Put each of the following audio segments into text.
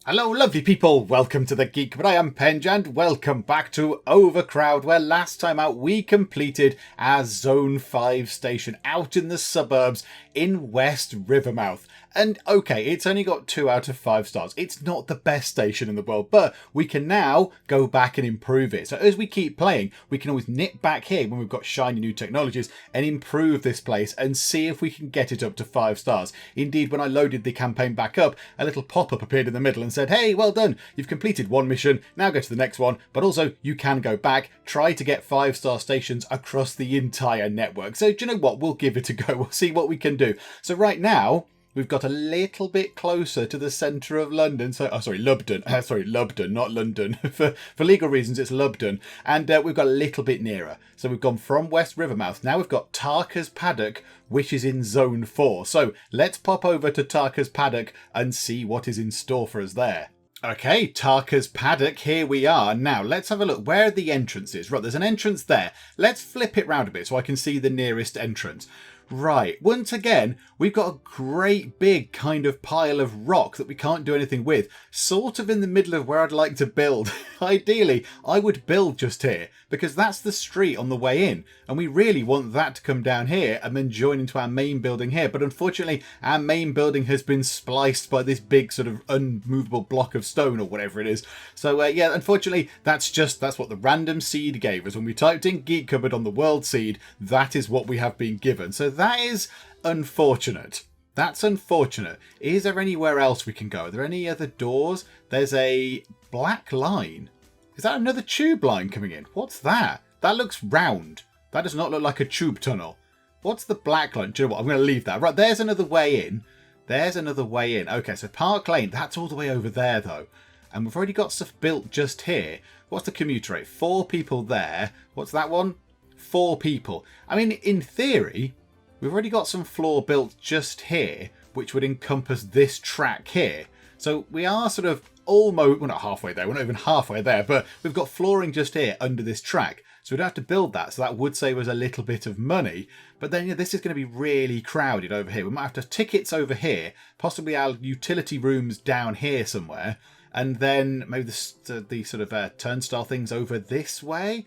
Hello lovely people, welcome to the Geek, but I am Penj and welcome back to Overcrowd, where last time out we completed our Zone 5 station out in the suburbs in West Rivermouth. And okay, it's only got 2 out of 5 stars. It's not the best station in the world, but we can now go back and improve it. So as we keep playing, we can always nip back here when we've got shiny new technologies and improve this place and see if we can get it up to 5 stars. Indeed, when I loaded the campaign back up, a little pop-up appeared in the middle and said, hey, well done, you've completed one mission, now go to the next one. But also, you can go back, try to get 5-star stations across the entire network. So do you know what? We'll give it a go. We'll see what we can do. So right now, we've got a little bit closer to the centre of London. So, Lubden. Lubden, not London. for legal reasons, it's Lubden. And we've got a little bit nearer. So we've gone from West Rivermouth. Now we've got Tarkers Paddock, which is in Zone 4. So let's pop over to Tarkers Paddock and see what is in store for us there. Okay, Tarkas Paddock, here we are. Now, let's have a look. Where are the entrances? Right, there's an entrance there. Let's flip it round a bit so I can see the nearest entrance. Right, once again, we've got a great big kind of pile of rock that we can't do anything with. Sort of in the middle of where I'd like to build. Ideally, I would build just here, because that's the street on the way in. And we really want that to come down here and then join into our main building here. But unfortunately, our main building has been spliced by this big sort of unmovable block of stone or whatever it is. So yeah, unfortunately, that's what the random seed gave us. When we typed in Geek Cupboard on the world seed, that is what we have been given. So that is unfortunate. That's unfortunate. Is there anywhere else we can go? Are there any other doors? There's a black line. Is that another tube line coming in? What's that? That looks round. That does not look like a tube tunnel. What's the black line? Do you know what? I'm going to leave that. Right, there's another way in. There's another way in. Okay, so Park Lane. That's all the way over there, though. And we've already got stuff built just here. What's the commute rate? 4 people there. What's that one? 4 people. I mean, in theory, we've already got some floor built just here, which would encompass this track here. So we are sort of almost, well, not halfway there. We're not even halfway there, but we've got flooring just here under this track. So we'd have to build that. So that would save us a little bit of money. But then this is going to be really crowded over here. We might have to have tickets over here, possibly our utility rooms down here somewhere. And then maybe the sort of turnstile things over this way.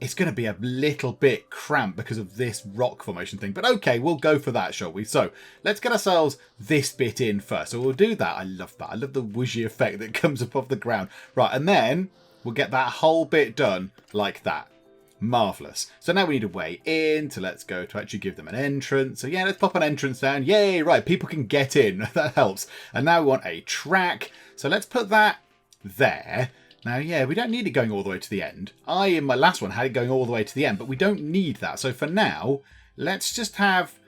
It's going to be a little bit cramped because of this rock formation thing. But okay, we'll go for that, shall we? So let's get ourselves this bit in first. So we'll do that. I love that. I love the whooshy effect that comes above the ground. Right, and then we'll get that whole bit done like that. Marvellous. So now we need a way in. So let's go to actually give them an entrance. So yeah, let's pop an entrance down. Yay, right, people can get in. That helps. And now we want a track. So let's put that there. Now, yeah, we don't need it going all the way to the end. I, in my last one, had it going all the way to the end, but we don't need that. So for now, let's just have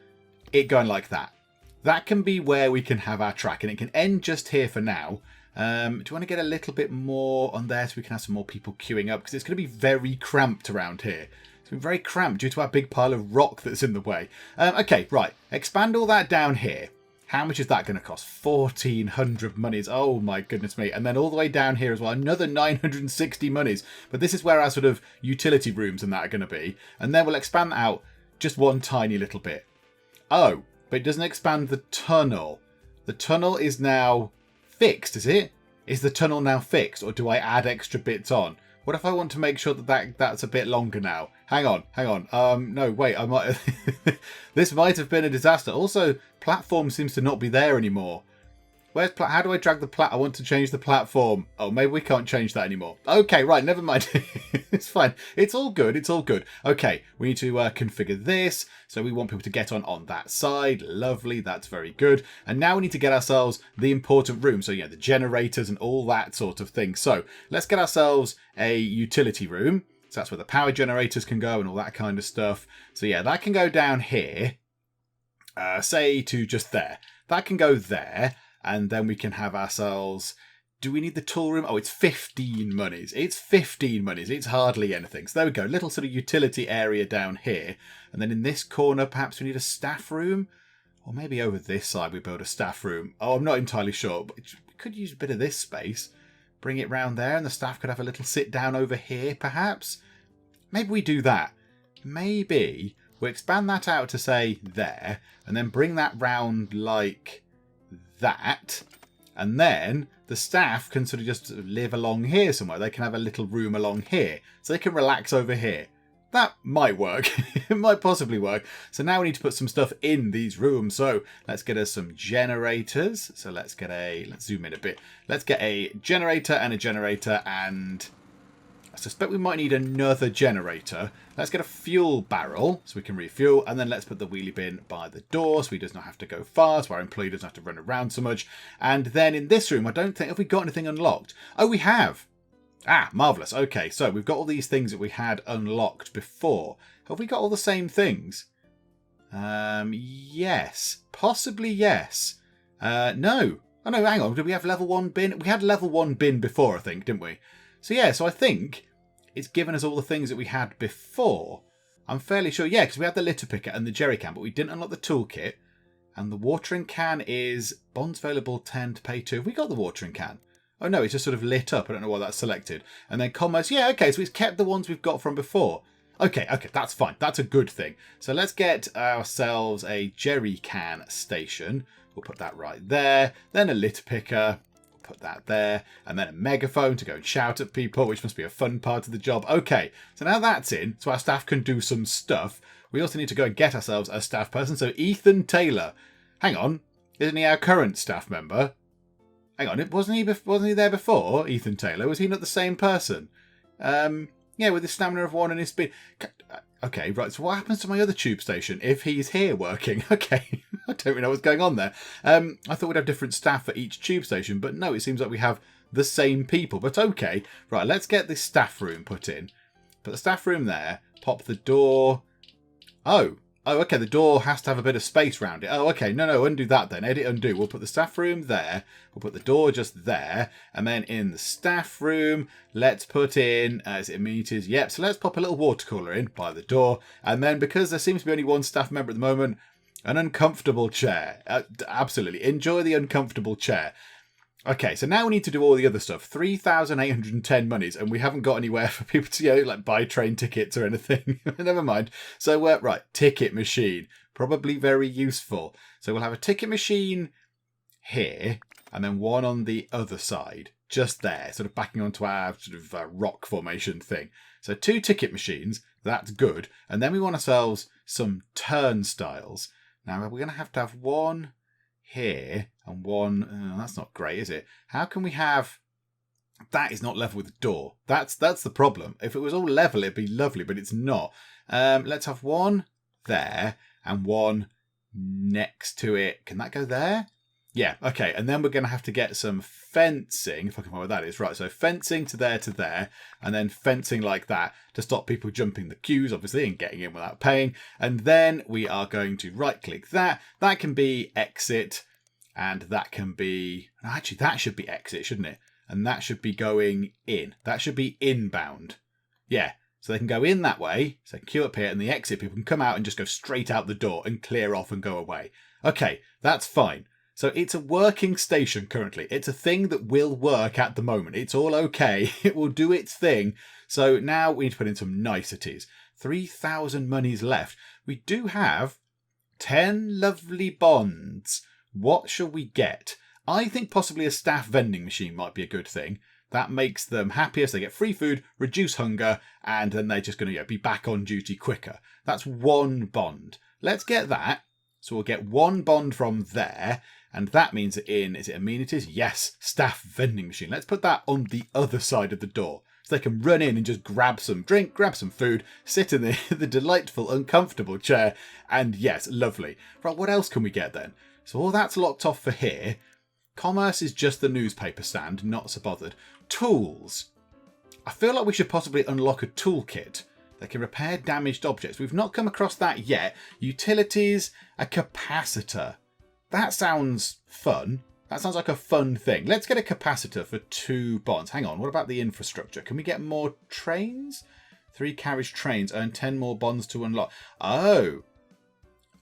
it going like that. That can be where we can have our track, and it can end just here for now. Do you want to get a little bit more on there so we can have some more people queuing up? Because it's going to be very cramped around here. It's been very cramped due to our big pile of rock that's in the way. Okay, right. Expand all that down here. How much is that going to cost? 1,400 monies. Oh my goodness me. And then all the way down here as well, another 960 monies. But this is where our sort of utility rooms and that are going to be. And then we'll expand that out just one tiny little bit. Oh, but it doesn't expand the tunnel. The tunnel is now fixed, is it? Is the tunnel now fixed, or do I add extra bits on? What if I want to make sure that's a bit longer now? Hang on. No, wait, I might. This might have been a disaster. Also, platform seems to not be there anymore. How do I drag the I want to change the platform. Oh, maybe we can't change that anymore. Okay, right, never mind. It's fine. It's all good. It's all good. Okay, we need to configure this. So we want people to get on that side. Lovely. That's very good. And now we need to get ourselves the important room. So, yeah, the generators and all that sort of thing. So let's get ourselves a utility room. So that's where the power generators can go and all that kind of stuff. So, yeah, that can go down here. Say to just there. That can go there. And then we can have ourselves... Do we need the tool room? Oh, it's 15 monies. It's 15 monies. It's hardly anything. So there we go. Little sort of utility area down here. And then in this corner, perhaps we need a staff room. Or maybe over this side we build a staff room. Oh, I'm not entirely sure. But we could use a bit of this space. Bring it round there. And the staff could have a little sit down over here, perhaps. Maybe we do that. Maybe we expand that out to, say, there. And then bring that round like... that, And then the staff can sort of just live along here somewhere. They can have a little room along here. So they can relax over here. That might work. It might possibly work. So now we need to put some stuff in these rooms. So let's get us some generators. So let's zoom in a bit. Let's get a generator, and I suspect we might need another generator. Let's get a fuel barrel so we can refuel. And then let's put the wheelie bin by the door so he does not have to go far, so our employee doesn't have to run around so much. And then in this room, I don't think, have we got anything unlocked? Oh, we have. Ah, marvellous. Okay, so we've got all these things that we had unlocked before. Have we got all the same things? Yes. Possibly yes. No. Oh, no, hang on. Did we have level 1 bin? We had level 1 bin before, I think, didn't we? So yeah, so I think it's given us all the things that we had before. I'm fairly sure, yeah, because we had the litter picker and the jerry can, but we didn't unlock the toolkit. And the watering can is bonds available 10 to pay 2. Have we got the watering can? Oh no, it's just sort of lit up. I don't know why that's selected. And then commerce, yeah, okay, so it's kept the ones we've got from before. Okay, that's fine. That's a good thing. So let's get ourselves a jerry can station. We'll put that right there. Then a litter picker. Put that there, and then a megaphone to go and shout at people, which must be a fun part of the job. Okay, so now that's in, so our staff can do some stuff. We also need to go and get ourselves a staff person. So Ethan Taylor, hang on, isn't he our current staff member? Hang on, wasn't he there before? Ethan Taylor, was he not the same person? Yeah, with his stamina of 1 and his speed. Okay, right, so what happens to my other tube station if he's here working? Okay, I don't really know what's going on there. I thought we'd have different staff for each tube station, but no, it seems like we have the same people. But okay, right, let's get this staff room put in. Put the staff room there, pop the door. Oh, okay, the door has to have a bit of space around it. Oh, okay, no, undo that then. Edit, undo. We'll put the staff room there. We'll put the door just there. And then in the staff room, let's put in, is it amenities? Yep, so let's pop a little water cooler in by the door. And then because there seems to be only one staff member at the moment, an uncomfortable chair. Absolutely. Enjoy the uncomfortable chair. Okay, so now we need to do all the other stuff. 3,810 monies, and we haven't got anywhere for people to, like buy train tickets or anything. Never mind. So, right, ticket machine. Probably very useful. So we'll have a ticket machine here, and then one on the other side, just there, sort of backing onto our sort of rock formation thing. So 2 ticket machines, that's good. And then we want ourselves some turnstiles. Now, we're going to have one here and one. That's not great, is it? How can we have? That is not level with the door. That's the problem. If it was all level, it'd be lovely, but it's not. Let's have one there and one next to it. Can that go there? Yeah, okay. And then we're going to have to get some fencing, if I can find what that is. Right, so fencing to there, and then fencing like that to stop people jumping the queues, obviously, and getting in without paying. And then we are going to right-click that. That can be exit, and that can be... Actually, that should be exit, shouldn't it? And that should be going in. That should be inbound. Yeah, so they can go in that way, so queue up here, and the exit people can come out and just go straight out the door and clear off and go away. Okay, that's fine. So it's a working station currently. It's a thing that will work at the moment. It's all okay. It will do its thing. So now we need to put in some niceties. 3,000 monies left. We do have 10 lovely bonds. What shall we get? I think possibly a staff vending machine might be a good thing. That makes them happier, so they get free food, reduce hunger, and then they're just going to be back on duty quicker. That's 1 bond. Let's get that. So we'll get 1 bond from there. And that means that is it amenities? Yes, staff vending machine. Let's put that on the other side of the door. So they can run in and just grab some drink, grab some food, sit in the delightful, uncomfortable chair. And yes, lovely. Right, what else can we get then? So all that's locked off for here. Commerce is just the newspaper stand, not so bothered. Tools. I feel like we should possibly unlock a toolkit that can repair damaged objects. We've not come across that yet. Utilities, a capacitor. That sounds fun. That sounds like a fun thing. Let's get a capacitor for 2 bonds. Hang on, what about the infrastructure? Can we get more trains? 3 carriage trains earn 10 more bonds to unlock. Oh,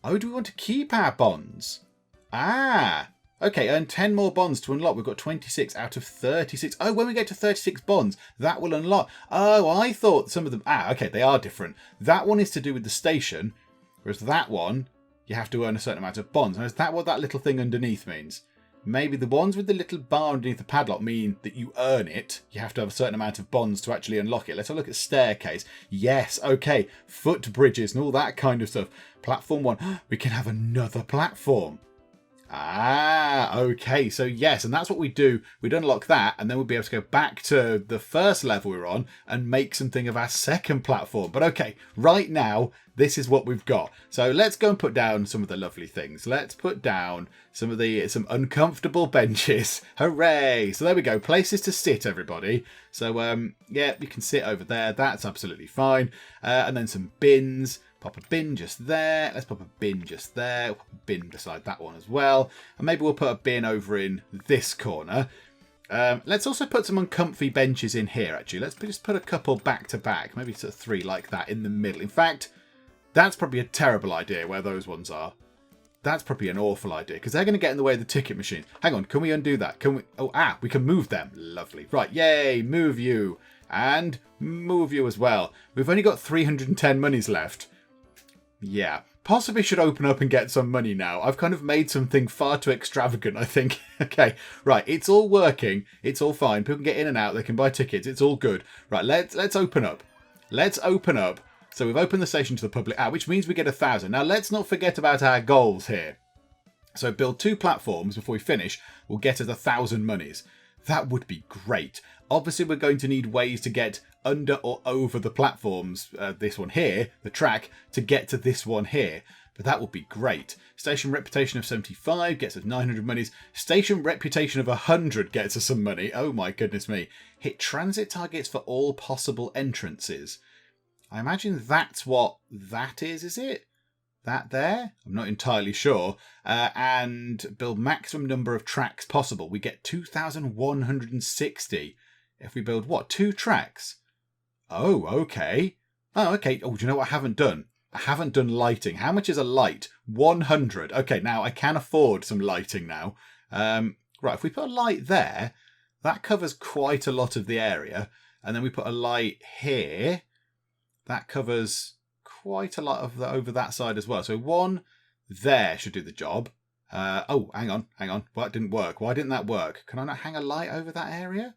do we want to keep our bonds? Okay, earn 10 more bonds to unlock. We've got 26 out of 36. Oh, when we get to 36 bonds, that will unlock. Oh, I thought some of them... okay, they are different. That one is to do with the station, whereas that one... You have to earn a certain amount of bonds. Now, is that what that little thing underneath means? Maybe the ones with the little bar underneath the padlock mean that you earn it. You have to have a certain amount of bonds to actually unlock it. Let's have a look at staircase. Yes, okay. Footbridges and all that kind of stuff. Platform 1. We can have another platform. Ah, okay. So yes, and that's what we do. We'd unlock that, and then we'll be able to go back to the first level we're on and make something of our second platform. But okay, right now, this is what we've got. So let's go and put down some of the lovely things. Let's put down some uncomfortable benches. Hooray! So there we go. Places to sit, everybody. So yeah, we can sit over there. That's absolutely fine. And then some bins. Pop a bin just there. Let's pop a bin just there. We'll pop a bin beside that one as well. And maybe we'll put a bin over in this corner. Let's also put some uncomfy benches in here, actually. Let's just put a couple back to back. Maybe sort of 3 like that in the middle. In fact, that's probably a terrible idea where those ones are. That's probably an awful idea because they're going to get in the way of the ticket machine. Hang on, can we undo that? Can we? Oh, we can move them. Lovely. Right, yay, move you. And move you as well. We've only got 310 monies left. Yeah, possibly should open up and get some money now. I've kind of made something far too extravagant, I think. Okay, right, it's all working. It's all fine. People can get in and out. They can buy tickets. It's all good. Right, let's open up. Let's open up. So we've opened the station to the public, which means we get 1,000. Now, let's not forget about our goals here. So build 2 platforms before we finish. We'll get us 1,000 monies. That would be great. Obviously, we're going to need ways to get under or over the platforms, this one here, the track, to get to this one here. But that would be great. Station reputation of 75 gets us 900 monies. Station reputation of 100 gets us some money. Oh my goodness me. Hit transit targets for all possible entrances. I imagine that's what that is it? That there? I'm not entirely sure. And build maximum number of tracks possible. We get 2,160. If we build what? 2 tracks? Oh, okay. Oh, okay. Oh, do you know what I haven't done? I haven't done lighting. How much is a light? 100. Okay, now I can afford some lighting now. Right, if we put a light there, that covers quite a lot of the area. And then we put a light here. That covers quite a lot of over that side as well. So one there should do the job. Oh, hang on. Well, that didn't work. Why didn't that work? Can I not hang a light over that area?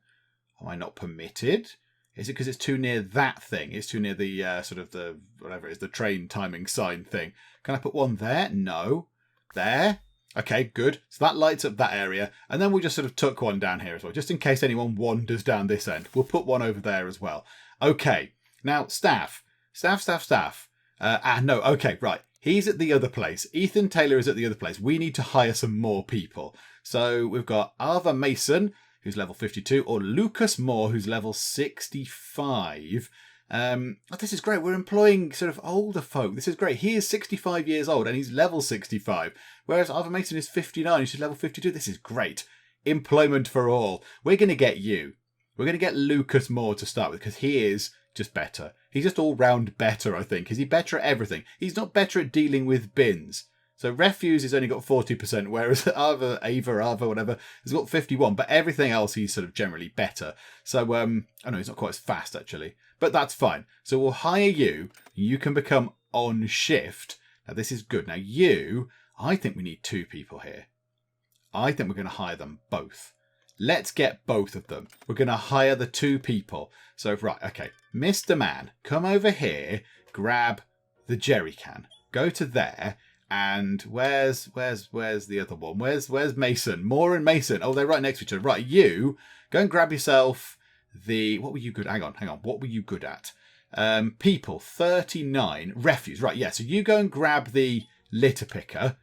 Am I not permitted? Is it because it's too near that thing? It's too near the sort of the, whatever it is, the train timing sign thing. Can I put one there? No. There? Okay, good. So that lights up that area. And then we'll just sort of tuck one down here as well, just in case anyone wanders down this end. We'll put one over there as well. Okay. Now, staff. No, okay, right. He's at the other place. Ethan Taylor is at the other place. We need to hire some more people. So we've got Arva Mason, who's level 52, or Lucas Moore, who's level 65. This is great. We're employing sort of older folk. This is great. He is 65 years old and he's level 65, whereas Arva Mason is 59. She's level 52. This is great. Employment for all. We're going to get you. We're going to get Lucas Moore to start with because he is just better. He's just all round better, I think. Is he better at everything? He's not better at dealing with bins. So refuse has only got 40%, whereas Ava, whatever, has got 51. But everything else, he's sort of generally better. So, I know he's not quite as fast, actually. But that's fine. So we'll hire you. You can become on shift. Now, this is good. Now, I think we need 2 people here. I think we're going to hire them both. Let's get both of them. We're going to hire the 2 people. So, right, okay. Mr. Man, come over here, grab the jerry can. Go to there. And where's the other one? Where's Mason? Moore and Mason. Oh, they're right next to each other. Right, you go and grab yourself what were you good? Hang on. What were you good at? People 39. Refuse. Right, yeah. So you go and grab the litter picker.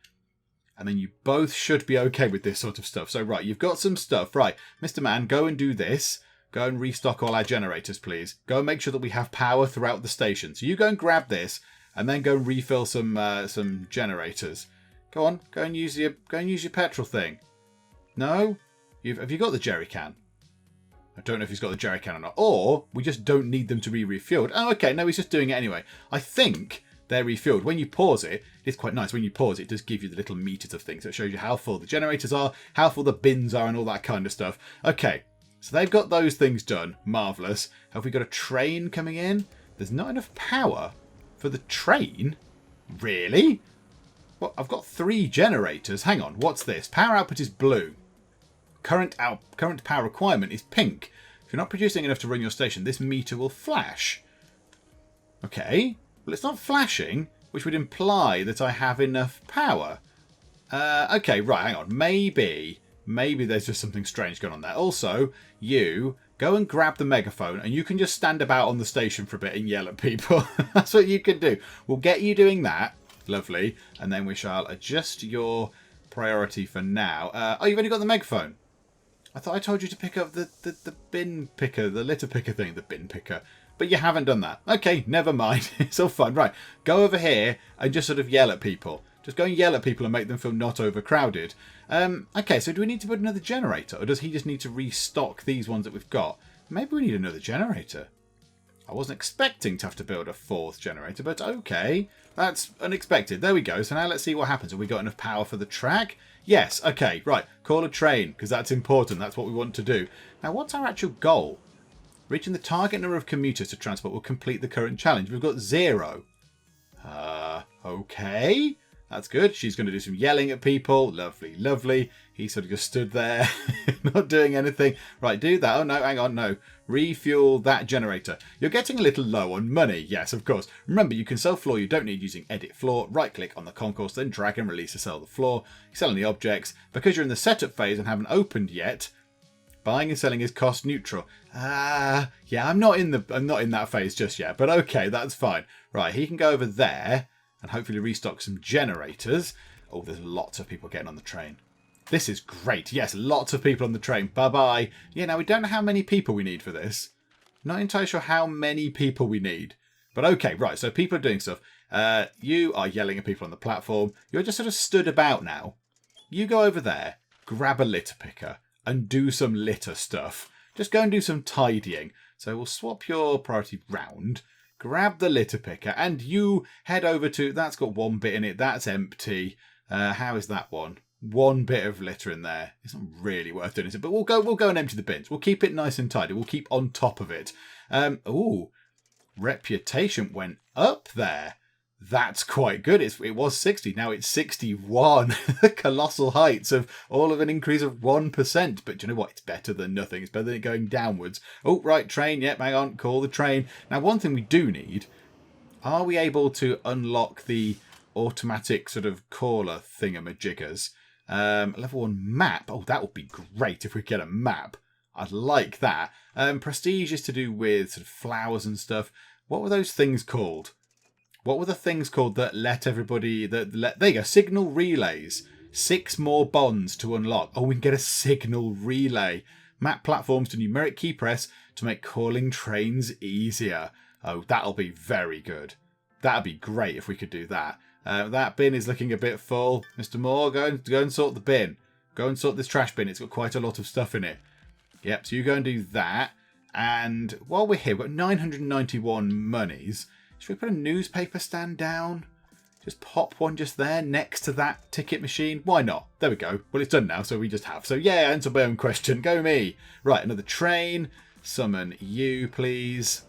And then you both should be okay with this sort of stuff. So, right, you've got some stuff. Right, Mr. Man, go and do this. Go and restock all our generators, please. Go and make sure that we have power throughout the station. So you go and grab this. And then go and refill some generators. Go on, go and use your petrol thing. No? Have you got the jerry can? I don't know if he's got the jerry can or not. Or we just don't need them to be refueled. Oh, okay, no, he's just doing it anyway. I think they're refueled. When you pause it, it's quite nice. When you pause it, it does give you the little meters of things. So it shows you how full the generators are, how full the bins are, and all that kind of stuff. Okay, so they've got those things done. Marvellous. Have we got a train coming in? There's not enough power for the train? Really? Well, I've got 3 generators. Hang on, what's this? Power output is blue. current power requirement is pink. If you're not producing enough to run your station, this meter will flash. Okay, well it's not flashing, which would imply that I have enough power. Okay, right, hang on. Maybe there's just something strange going on there. Also, you go and grab the megaphone and you can just stand about on the station for a bit and yell at people. That's what you can do. We'll get you doing that. Lovely. And then we shall adjust your priority for now. Oh, you've only got the megaphone. I thought I told you to pick up the bin picker, the litter picker thing, the bin picker. But you haven't done that. Okay, never mind. It's all fun. Right, go over here and just sort of yell at people. Just go and yell at people and make them feel not overcrowded. Okay, so do we need to put another generator? Or does he just need to restock these ones that we've got? Maybe we need another generator. I wasn't expecting to have to build a 4th generator, but okay. That's unexpected. There we go. So now let's see what happens. Have we got enough power for the track? Yes. Okay, right. Call a train, because that's important. That's what we want to do. Now, what's our actual goal? Reaching the target number of commuters to transport will complete the current challenge. We've got 0. Okay. That's good. She's going to do some yelling at people. Lovely, lovely. He sort of just stood there, not doing anything. Right, do that. Oh, no, hang on, no. Refuel that generator. You're getting a little low on money. Yes, of course. Remember, you can sell floor you don't need using edit floor. Right-click on the concourse, then drag and release to sell the floor. Selling the objects. Because you're in the setup phase and haven't opened yet, buying and selling is cost neutral. Yeah, I'm not in that phase just yet, but okay, that's fine. Right, he can go over there and hopefully restock some generators. Oh, there's lots of people getting on the train. This is great. Yes, lots of people on the train. Bye-bye. Yeah, now we don't know how many people we need for this. Not entirely sure how many people we need. But okay, right, so people are doing stuff. You are yelling at people on the platform. You're just sort of stood about now. You go over there, grab a litter picker, and do some litter stuff. Just go and do some tidying. So we'll swap your priority round. Grab the litter picker and you head over to... That's got 1 bit in it. That's empty. How is that one? 1 bit of litter in there. It's not really worth doing it. But we'll go and empty the bins. We'll keep it nice and tidy. We'll keep on top of it. Ooh. Reputation went up there. That's quite good. It was 60. Now it's 61. Colossal heights of all of an increase of 1%. But do you know what? It's better than nothing. It's better than it going downwards. Oh, right. Train. Yep. Hang on. Call the train. Now, one thing we do need. Are we able to unlock the automatic sort of caller thingamajiggers? Level 1 map. Oh, that would be great if we get a map. I'd like that. Prestige is to do with sort of flowers and stuff. What were those things called? What were the things called that let everybody... There you go, signal relays. 6 more bonds to unlock. Oh, we can get a signal relay. Map platforms to numeric key press to make calling trains easier. Oh, that'll be very good. That'd be great if we could do that. That bin is looking a bit full. Mr. Moore, go and sort the bin. Go and sort this trash bin. It's got quite a lot of stuff in it. Yep, so you go and do that. And while we're here, we've got 991 monies. Should we put a newspaper stand down? Just pop one just there next to that ticket machine? Why not? There we go. Well, it's done now, so we just have. So yeah, answer my own question. Go me. Right, another train. Summon you, please.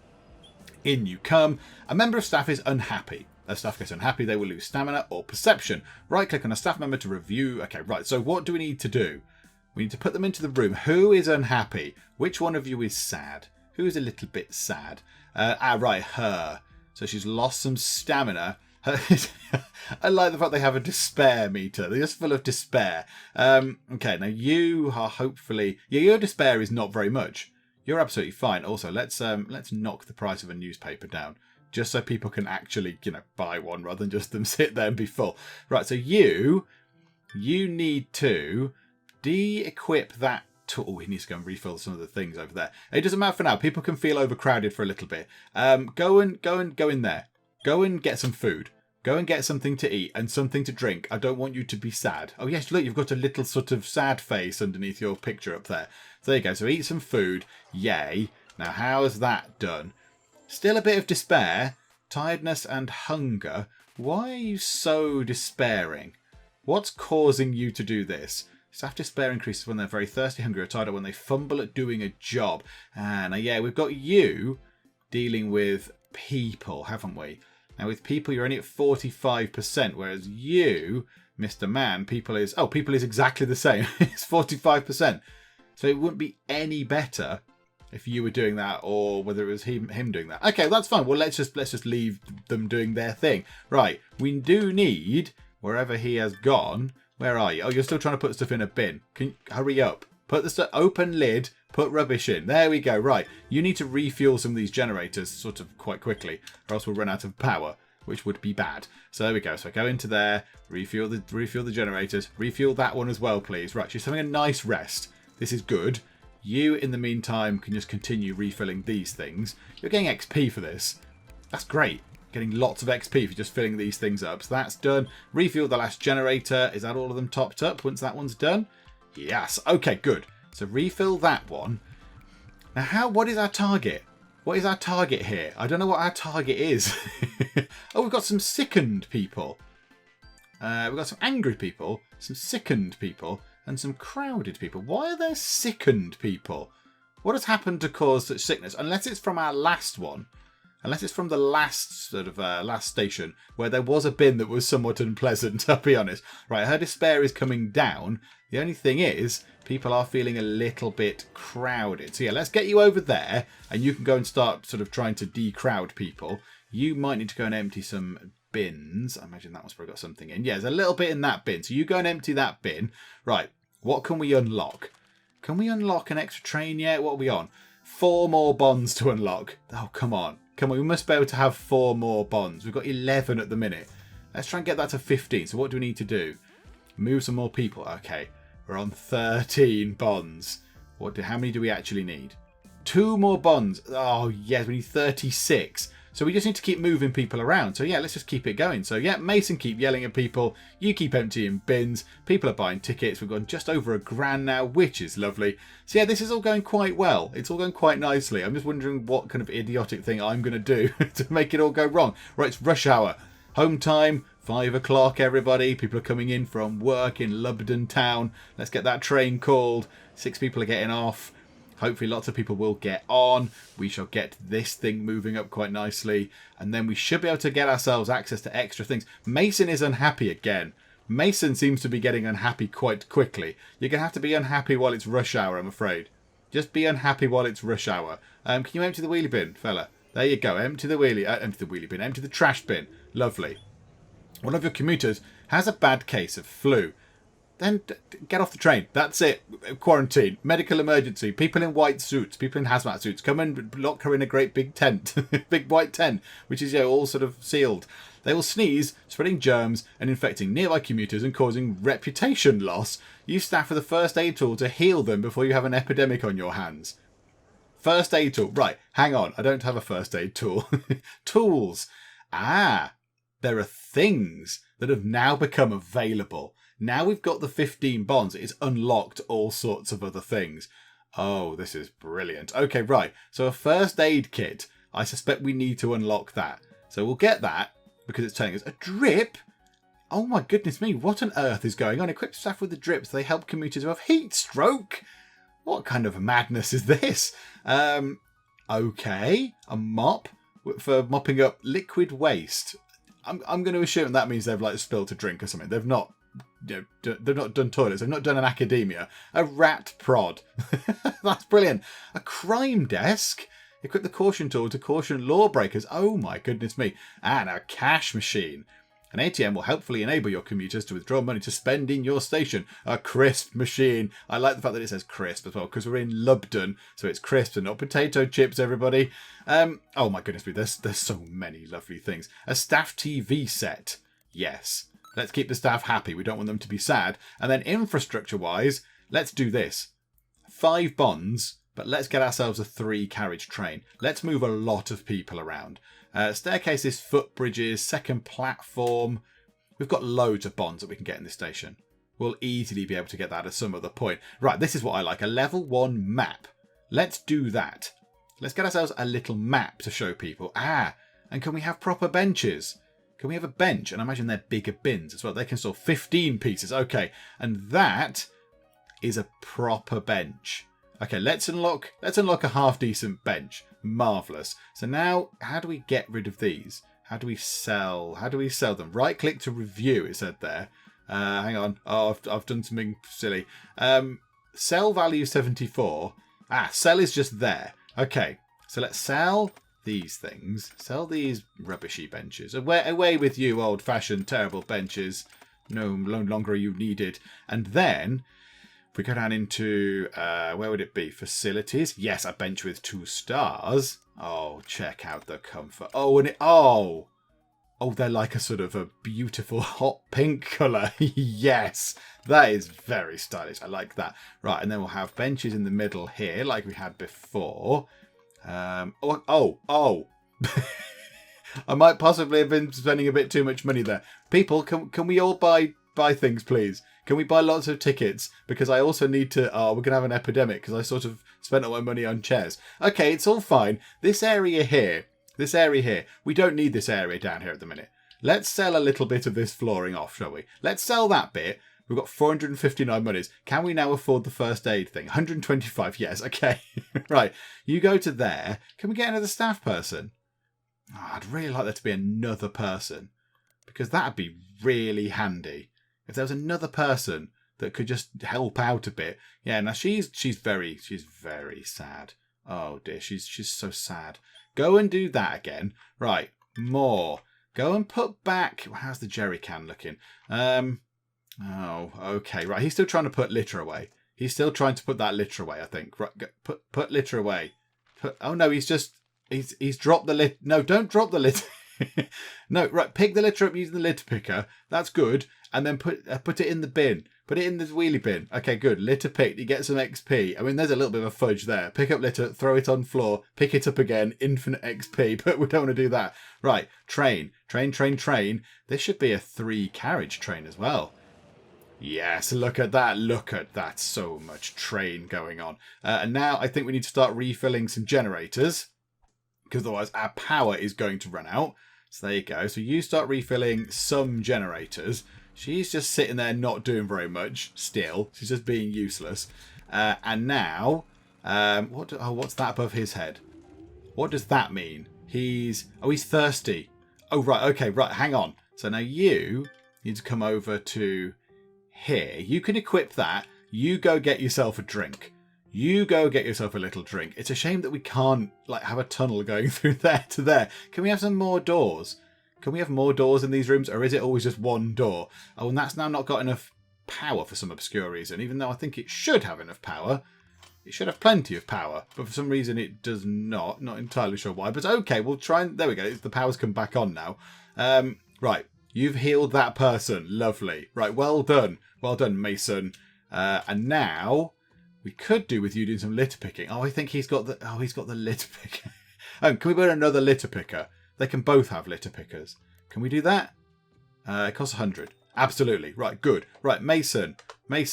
In you come. A member of staff is unhappy. As staff gets unhappy, they will lose stamina or perception. Right-click on a staff member to review. Okay, right. So what do we need to do? We need to put them into the room. Who is unhappy? Which one of you is sad? Who is a little bit sad? Right, her. So she's lost some stamina. I like the fact they have a despair meter. They're just full of despair. Okay, now you are hopefully... Yeah, your despair is not very much. You're absolutely fine. Also, let's knock the price of a newspaper down. Just so people can actually, buy one rather than just them sit there and be full. Right, so you need to de-equip that tool. Oh, he needs to go and refill some of the things over there. It doesn't matter for now. People can feel overcrowded for a little bit. Go in there. Go and get some food. Go and get something to eat and something to drink. I don't want you to be sad. Oh, yes, look, you've got a little sort of sad face underneath your picture up there. So there you go. So eat some food. Yay. Now, how is that done? Still a bit of despair, tiredness and hunger. Why are you so despairing? What's causing you to do this? Staff despair increases when they're very thirsty, hungry or tired, or when they fumble at doing a job. And yeah, we've got you dealing with people, haven't we? Now with people, you're only at 45%, whereas you, Mr. Man, people is exactly the same. It's 45%. So it wouldn't be any better if you were doing that or whether it was him doing that. Okay, that's fine. Well, let's just leave them doing their thing. Right, we do need, wherever he has gone, where are you? Oh, you're still trying to put stuff in a bin. Can you hurry up? Put the stuff, open lid, put rubbish in. There we go. Right, you need to refuel some of these generators sort of quite quickly, or else we'll run out of power, which would be bad. So there we go. So go into there, refuel the generators, refuel that one as well, please. Right, she's having a nice rest. This is good. You, in the meantime, can just continue refilling these things. You're getting XP for this. That's great. Getting lots of XP for just filling these things up. So that's done. Refuel the last generator. Is that all of them topped up once that one's done? Yes. Okay, good. So refill that one. Now, what is our target? What is our target here? I don't know what our target is. Oh, we've got some sickened people. We've got some angry people, some sickened people, and some crowded people. Why are there sickened people? What has happened to cause such sickness? Unless it's from our last one. Unless it's from the last sort of last station where there was a bin that was somewhat unpleasant, I'll be honest. Right, her despair is coming down. The only thing is, people are feeling a little bit crowded. So yeah, let's get you over there and you can go and start sort of trying to decrowd people. You might need to go and empty some bins. I imagine that one's probably got something in. Yeah, there's a little bit in that bin. So you go and empty that bin. Right, what can we unlock? Can we unlock an extra train yet? What are we on? 4 more bonds to unlock. Oh, come on. Come on, we must be able to have 4 more bonds. We've got 11 at the minute. Let's try and get that to 15. So what do we need to do? Move some more people. Okay, we're on 13 bonds. How many do we actually need? 2 more bonds. Oh, yes, we need 36. So we just need to keep moving people around. So yeah, let's just keep it going. So yeah, Mason, keep yelling at people. You keep emptying bins. People are buying tickets. We've gone just over £1,000 now, which is lovely. So yeah, this is all going quite well. It's all going quite nicely. I'm just wondering what kind of idiotic thing I'm going to do to make it all go wrong. Right, it's rush hour. Home time, 5 o'clock, everybody. People are coming in from work in Lubden town. Let's get that train called. 6 people are getting off. Hopefully lots of people will get on. We shall get this thing moving up quite nicely. And then we should be able to get ourselves access to extra things. Mason is unhappy again. Mason seems to be getting unhappy quite quickly. You're going to have to be unhappy while it's rush hour, I'm afraid. Just be unhappy while it's rush hour. Can you empty the wheelie bin, fella? There you go. Empty the wheelie bin. Empty the trash bin. Lovely. One of your commuters has a bad case of flu. Then get off the train. That's it. Quarantine. Medical emergency. People in white suits. People in hazmat suits. Come and lock her in a great big tent. Big white tent. Which is all sort of sealed. They will sneeze, spreading germs and infecting nearby commuters and causing reputation loss. Use staff with a first aid tool to heal them before you have an epidemic on your hands. First aid tool. Right. Hang on. I don't have a first aid tool. Tools. Ah. There are things that have now become available. Now we've got the 15 bonds, it's unlocked all sorts of other things. Oh, this is brilliant. Okay, right. So a first aid kit. I suspect we need to unlock that. So we'll get that because it's telling us a drip. Oh my goodness me. What on earth is going on? Equip staff with the drips. They help commuters who have heat stroke. What kind of madness is this? Okay. A mop for mopping up liquid waste. I'm going to assume that means they've spilled a drink or something. They've not done toilets. They've not done an academia. A rat prod. That's brilliant. A crime desk. Equip the caution tool to caution lawbreakers. Oh my goodness me. And a cash machine. An ATM will helpfully enable your commuters to withdraw money to spend in your station. A crisp machine. I like the fact that it says crisp as well because we're in Lubden, so it's crisp and not potato chips, everybody. Oh my goodness me, there's so many lovely things. A staff TV set. Yes. Let's keep the staff happy. We don't want them to be sad. And then infrastructure-wise, let's do this. 5 bonds, but let's get ourselves a 3-carriage train. Let's move a lot of people around. Staircases, footbridges, second platform. We've got loads of bonds that we can get in this station. We'll easily be able to get that at some other point. Right, this is what I like. A level 1 map. Let's do that. Let's get ourselves a little map to show people. And can we have proper benches? Can we have a bench? And I imagine they're bigger bins as well. They can store 15 pieces. Okay, and that is a proper bench. Okay, let's unlock a half-decent bench. Marvellous. So now, how do we get rid of these? How do we sell them? Right-click to review, it said there. Hang on. Oh, I've done something silly. sell value 74. Sell is just there. Okay, so let's sell these things. Sell these rubbishy benches. Away with you, old-fashioned, terrible benches. No longer are you needed. And then, if we go down into, where would it be? Facilities. Yes, a bench with 2 stars. Oh, check out the comfort. Oh, and oh, they're like a sort of a beautiful hot pink colour. Yes, that is very stylish. I like that. Right, and then we'll have benches in the middle here, like we had before. Oh. I might possibly have been spending a bit too much money there. People, can we all buy things, please? Can we buy lots of tickets? Because I also need to... Oh, we're going to have an epidemic because I sort of spent all my money on chairs. Okay, it's all fine. This area here, we don't need this area down here at the minute. Let's sell a little bit of this flooring off, shall we? Let's sell that bit. We've got 459 monies. Can we now afford the first aid thing? 125, yes, okay. Right, you go to there. Can we get another staff person? Oh, I'd really like there to be another person. Because that'd be really handy. If there was another person that could just help out a bit. Yeah, now she's very sad. Oh dear, she's so sad. Go and do that again. Right, more. Go and put back... How's the jerry can looking? Oh, okay. Right, he's still trying to put litter away. He's still trying to put that litter away, I think. Right, put litter away. Oh no, he's dropped the litter. No, don't drop the litter. No, right, pick the litter up using the litter picker. That's good. And then put it in the bin. Put it in the wheelie bin. Okay, good. Litter picked. You get some XP. I mean, there's a little bit of a fudge there. Pick up litter, throw it on floor, pick it up again, infinite XP, but we don't want to do that. Right, train. This should be a 3-carriage train as well. Yes, look at that. So much train going on. And now I think we need to start refilling some generators, because otherwise our power is going to run out. So there you go. So you start refilling some generators. She's just sitting there not doing very much still. She's just being useless. And now, what's that above his head? What does that mean? He's thirsty. Oh, right. Okay, right. Hang on. So now you need to come over to here. You can equip that. You go get yourself a drink. You go get yourself a little drink. It's a shame that we can't have a tunnel going through there to there. Can we have some more doors? Can we have more doors in these rooms, or is it always just one door? Oh, and that's now not got enough power for some obscure reason, even though I think it should have enough power. It should have plenty of power, but for some reason it does not. Not entirely sure why, but okay, we'll try and... There we go, the power's come back on now. Right, you've healed that person. Lovely. Right, well done. Well done, Mason. And now... We could do with you doing some litter picking. Oh, I think he's got the litter picker. Can we put another litter picker? They can both have litter pickers. Can we do that? It costs 100. Absolutely. Right, good. Right, Mason, my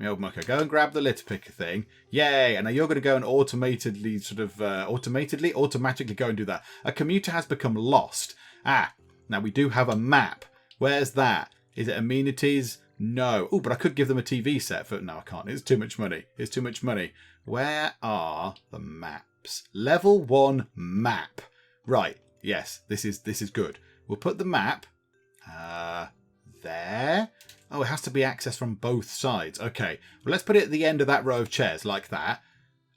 old mucker, go and grab the litter picker thing. Yay! And now you're going to go and automatically go and do that. A commuter has become lost. Now we do have a map. Where's that? Is it amenities? No. Oh, but I could give them a TV set. No, I can't. It's too much money. Where are the maps? Level 1 map. Right. Yes, this is good. We'll put the map there. Oh, it has to be accessed from both sides. Okay. Well, let's put it at the end of that row of chairs like that.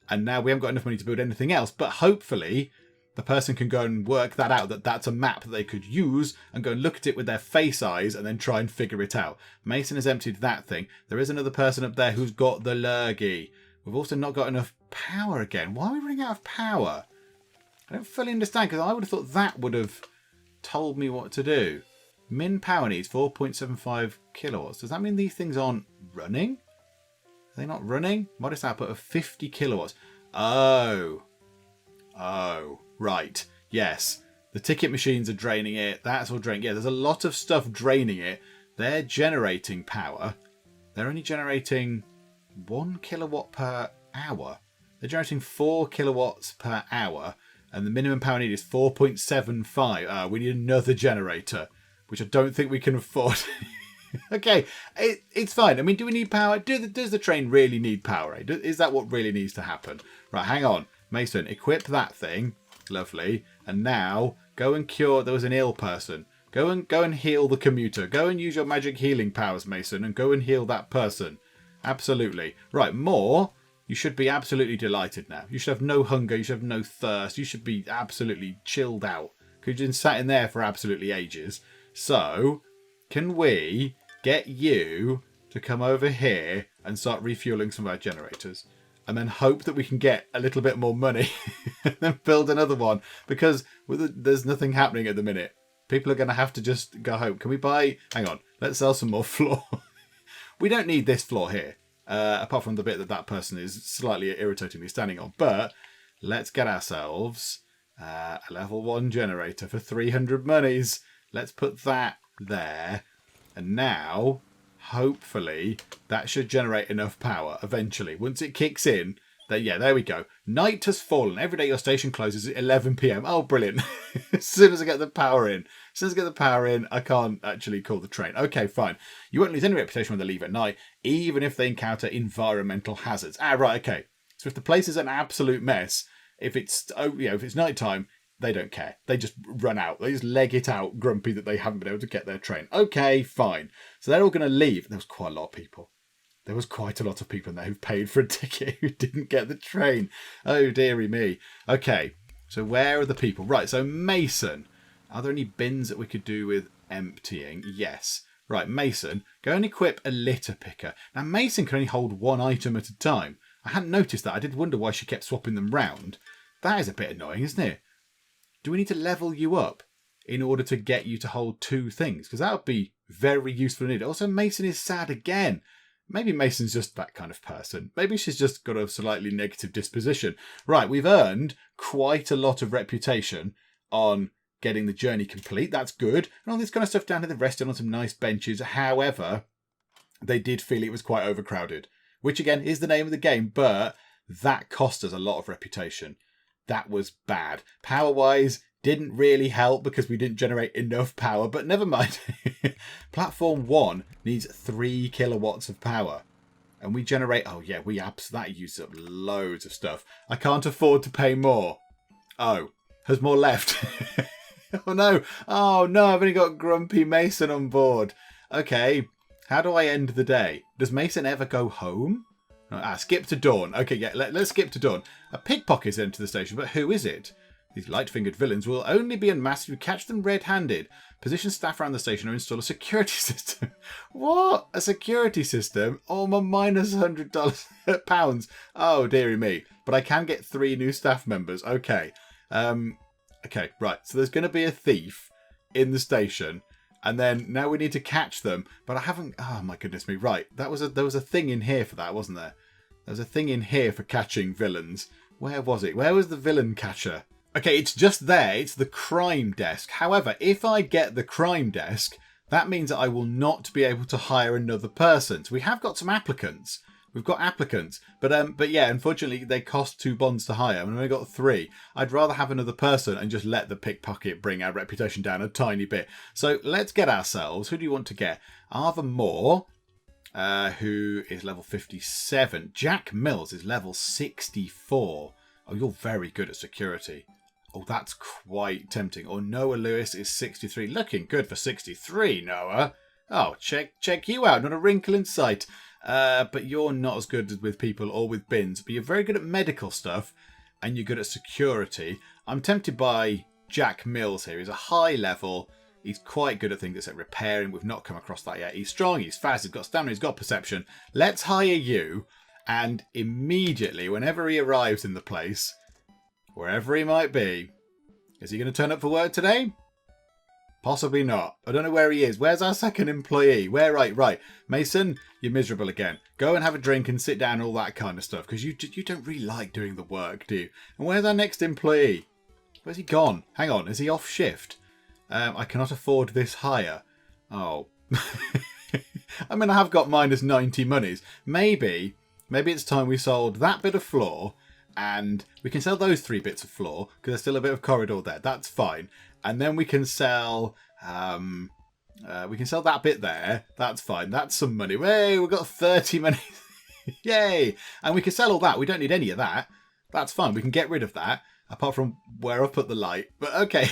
And now we haven't got enough money to build anything else. But hopefully... the person can go and work that out, that's a map that they could use and go and look at it with their face eyes and then try and figure it out. Mason has emptied that thing. There is another person up there who's got the lurgy. We've also not got enough power again. Why are we running out of power? I don't fully understand, because I would have thought that would have told me what to do. Min power needs 4.75 kilowatts. Does that mean these things aren't running? Are they not running? Modest output of 50 kilowatts. Oh, right. Yes. The ticket machines are draining it. That's all draining. Yeah, there's a lot of stuff draining it. They're generating power. They're only generating 1 kilowatt per hour. They're generating 4 kilowatts per hour. And the minimum power need is 4.75. We need another generator, which I don't think we can afford. Okay, it's fine. I mean, do we need power? Does the train really need power? Is that what really needs to happen? Right, hang on. Mason, equip that thing. Lovely. And now, go and cure... There was an ill person. Go and heal the commuter. Go and use your magic healing powers, Mason, and go and heal that person. Absolutely. Right, more. You should be absolutely delighted now. You should have no hunger. You should have no thirst. You should be absolutely chilled out. Because you've been sat in there for absolutely ages. So, can we get you to come over here and start refueling some of our generators? And then hope that we can get a little bit more money and then build another one. Because there's nothing happening at the minute. People are going to have to just go home. Can we buy... Hang on. Let's sell some more floor. We don't need this floor here. Apart from the bit that person is slightly irritatingly standing on. But let's get ourselves a level 1 generator for 300 monies. Let's put that there. And now, hopefully, that should generate enough power eventually. Once it kicks in, then yeah, there we go. Night has fallen. Every day your station closes at 11 p.m. Oh, brilliant. As soon as I get the power in. As soon as I get the power in, I can't actually call the train. Okay, fine. You won't lose any reputation when they leave at night, even if they encounter environmental hazards. Ah, right, okay. So if the place is an absolute mess, if it's nighttime, they don't care. They just run out. They just leg it out, grumpy that they haven't been able to get their train. Okay, fine. So they're all going to leave. There was quite a lot of people. There was quite a lot of people in there who've paid for a ticket who didn't get the train. Oh, dearie me. Okay, so where are the people? Right, so Mason. Are there any bins that we could do with emptying? Yes. Right, Mason, go and equip a litter picker. Now, Mason can only hold one item at a time. I hadn't noticed that. I did wonder why she kept swapping them round. That is a bit annoying, isn't it? Do we need to level you up in order to get you to hold 2 things? Because that would be very useful indeed. Also, Mason is sad again. Maybe Mason's just that kind of person. Maybe she's just got a slightly negative disposition. Right, we've earned quite a lot of reputation on getting the journey complete. That's good. And all this kind of stuff down to the resting on some nice benches. However, they did feel it was quite overcrowded, which again is the name of the game, but that cost us a lot of reputation. That was bad. Power-wise, didn't really help because we didn't generate enough power, but never mind. Platform 1 needs 3 kilowatts of power. And we generate... Oh, yeah, that uses up loads of stuff. I can't afford to pay more. Oh, there's more left. Oh, no. Oh, no, I've only got Grumpy Mason on board. Okay, how do I end the day? Does Mason ever go home? Skip to dawn. Okay, yeah, let's skip to dawn. A pickpocket's entered the station, but who is it? These light-fingered villains will only be unmasked if you catch them red-handed. Position staff around the station or install a security system. What? A security system? Oh, my minus $100 pounds. Oh, dearie me. But I can get 3 new staff members. Okay. Okay, right. So there's going to be a thief in the station. And then now we need to catch them. But I haven't... Oh, my goodness me. Right. There was a thing in here for that, wasn't there? There was a thing in here for catching villains. Where was it? Where was the villain catcher? Okay, it's just there. It's the crime desk. However, if I get the crime desk, that means that I will not be able to hire another person. So we have got some applicants. We've got applicants. But yeah, unfortunately, they cost 2 bonds to hire. And I've only got 3. I'd rather have another person and just let the pickpocket bring our reputation down a tiny bit. So let's get ourselves... Who do you want to get? Arthur Moore, who is level 57. Jack Mills is level 64. Oh, you're very good at security. Oh, that's quite tempting. Or Noah Lewis is 63. Looking good for 63, Noah. Oh, check you out. Not a wrinkle in sight. But you're not as good with people or with bins. But you're very good at medical stuff. And you're good at security. I'm tempted by Jack Mills here. He's a high level. He's quite good at things except repairing. We've not come across that yet. He's strong. He's fast. He's got stamina. He's got perception. Let's hire you. And immediately, whenever he arrives in the place... Wherever he might be. Is he going to turn up for work today? Possibly not. I don't know where he is. Where's our second employee? Right. Mason, you're miserable again. Go and have a drink and sit down and all that kind of stuff. Because you don't really like doing the work, do you? And where's our next employee? Where's he gone? Hang on. Is he off shift? I cannot afford this hire. Oh. I mean, I have got minus 90 monies. Maybe it's time we sold that bit of floor... And we can sell those 3 bits of floor because there's still a bit of corridor there. That's fine. And then we can sell that bit there. That's fine. That's some money. Hey, we've got 30 money. Yay. And we can sell all that. We don't need any of that. That's fine. We can get rid of that apart from where I've put the light. But okay.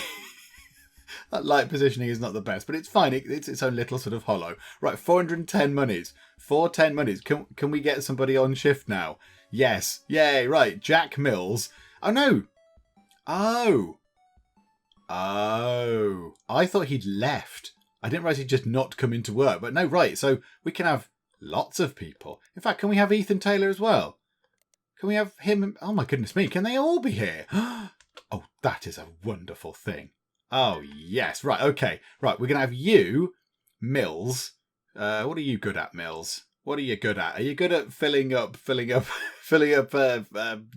That light positioning is not the best, but it's fine. It's its own little sort of hollow. Right, 410 monies. 410 monies. Can we get somebody on shift now? Yes. Yay, right. Jack Mills. Oh, no. Oh. Oh. I thought he'd left. I didn't realise he'd just not come into work. But no, right. So we can have lots of people. In fact, can we have Ethan Taylor as well? Can we have him? Oh, my goodness me. Can they all be here? Oh, that is a wonderful thing. Oh, yes. Right. Okay. Right. We're going to have you, Mills. What are you good at, Mills? What are you good at? Are you good at filling up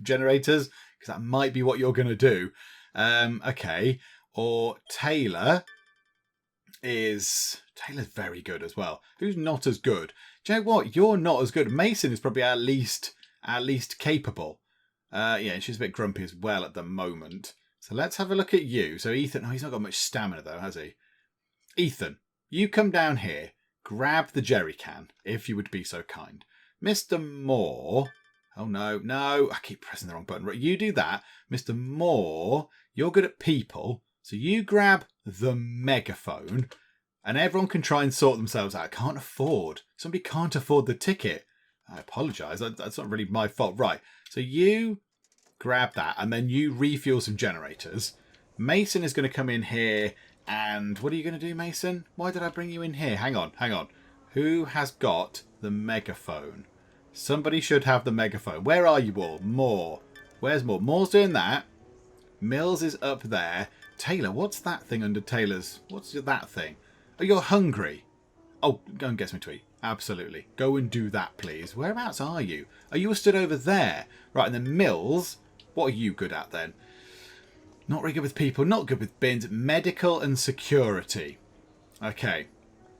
generators? Because that might be what you're going to do. Okay. Or Taylor's very good as well. Who's not as good? Do you know what? You're not as good. Mason is probably our least capable. Yeah, she's a bit grumpy as well at the moment. So let's have a look at you. So Ethan, he's not got much stamina though, has he? Ethan, you come down here, grab the jerry can, if you would be so kind. Mr. Moore, oh no, I keep pressing the wrong button. Right, you do that. Mr. Moore, you're good at people, so you grab the megaphone, and everyone can try and sort themselves out. Somebody can't afford the ticket. I apologise, that's not really my fault. Right, so you grab that, and then you refuel some generators. Mason is going to come in here, and what are you going to do, Mason? Why did I bring you in here? Hang on. Who has got the megaphone? Somebody should have the megaphone. Where are you all? Moore. Where's Moore? Moore's doing that. Mills is up there. Taylor, what's that thing under Taylor's? What's that thing? Oh, you're hungry. Oh, go and get some to eat. Absolutely. Go and do that, please. Whereabouts are you? Oh, you were stood over there. Right, and then Mills, what are you good at then? Not very good with people, not good with bins. Medical and security. Okay.